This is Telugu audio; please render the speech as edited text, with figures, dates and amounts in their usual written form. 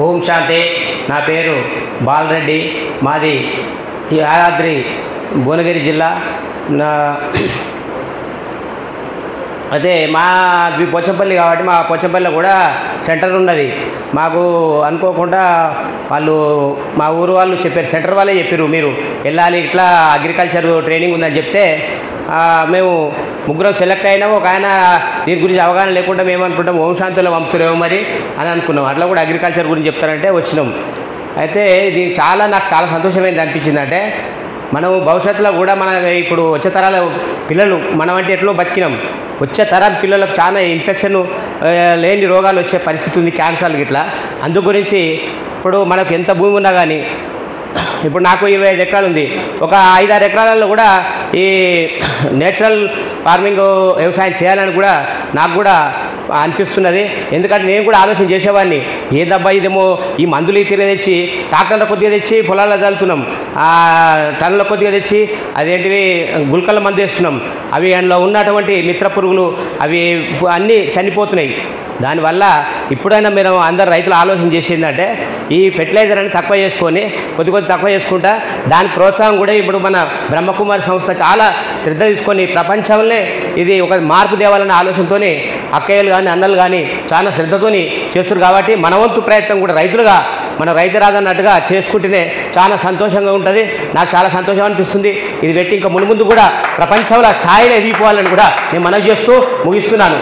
ఓం శాంతి. నా పేరు బాలరెడ్డి. మాది యాదాద్రి భువనగిరి జిల్లా. అదే మాది పోచంపల్లి కాబట్టి మా పోచంపల్లిలో కూడా సెంటర్ ఉన్నది. మాకు అనుకోకుండా మా ఊరు వాళ్ళు చెప్పారు, సెంటర్ వాళ్ళే చెప్పారు మీరు వెళ్ళాలి ఇట్లా అగ్రికల్చర్ ట్రైనింగ్ ఉందని చెప్తే మేము ముగ్గురం సెలెక్ట్ అయినాము. ఒక ఆయన దీని గురించి అవగాహన లేకుండా మేము అనుకుంటాం ఓం శాంతిలో పంపుతారేమో మరి అని అనుకున్నాం. అట్లా కూడా అగ్రికల్చర్ గురించి చెప్తారంటే వచ్చినాం. అయితే ఇది నాకు చాలా సంతోషమైంది అనిపించింది. అంటే మనం భవిష్యత్తులో కూడా మన ఇప్పుడు వచ్చే తరాల పిల్లలు మనం అంటే ఎట్లా బతికినాం, వచ్చే తరం పిల్లలకు చాలా ఇన్ఫెక్షన్ లేని రోగాలు వచ్చే పరిస్థితి ఉంది, క్యాన్సర్లు ఇట్లా. అందు గురించి ఇప్పుడు మనకు ఎంత భూమి ఉన్నా కానీ ఇప్పుడు నాకు 25 ఎకరాలు ఉంది. ఒక 5-6 ఎకరాలలో కూడా ఈ నేచురల్ ఫార్మింగ్ వ్యవసాయం చేయాలని కూడా నాకు కూడా అనిపిస్తున్నది. ఎందుకంటే నేను కూడా ఆలోచన చేసేవాడిని, ఏదబ్బా ఇదేమో ఈ మందులు తిరిగి తెచ్చి ట్రాక్టర్ల కొద్దిగా తెచ్చి పొలాల్లో చల్లుతున్నాం, టన్నుల కొద్దిగా తెచ్చి అదేంటివి గుల్కల మందు వేస్తున్నాం, అవి అందులో ఉన్నటువంటి మిత్ర పురుగులు అవి అన్నీ చనిపోతున్నాయి. దానివల్ల ఇప్పుడైనా మీరు అందరు రైతులు ఆలోచన చేసిందంటే ఈ ఫెర్టిలైజర్ అని తక్కువ చేసుకొని కొద్ది తక్కువ చేసుకుంటా దాని ప్రోత్సాహం కూడా ఇప్పుడు మన బ్రహ్మకుమారి సంస్థ చాలా శ్రద్ధ తీసుకొని ప్రపంచంలో ఇది ఒక మార్పు తేవాలనే ఆలోచనతో అక్కయ్యలు కానీ అన్నలు కానీ చాలా శ్రద్ధతోని చేస్తారు. కాబట్టి మన వంతు ప్రయత్నం కూడా రైతులుగా మన రైతు రాదన్నట్టుగా చేసుకుంటేనే చాలా సంతోషంగా ఉంటుంది. నాకు చాలా సంతోషం అనిపిస్తుంది. ఇది పెట్టి ఇంకా ముందు కూడా ప్రపంచంలో స్థాయిలో ఎదిగిపోవాలని కూడా నేను మనవి చేస్తూ ముగిస్తున్నాను.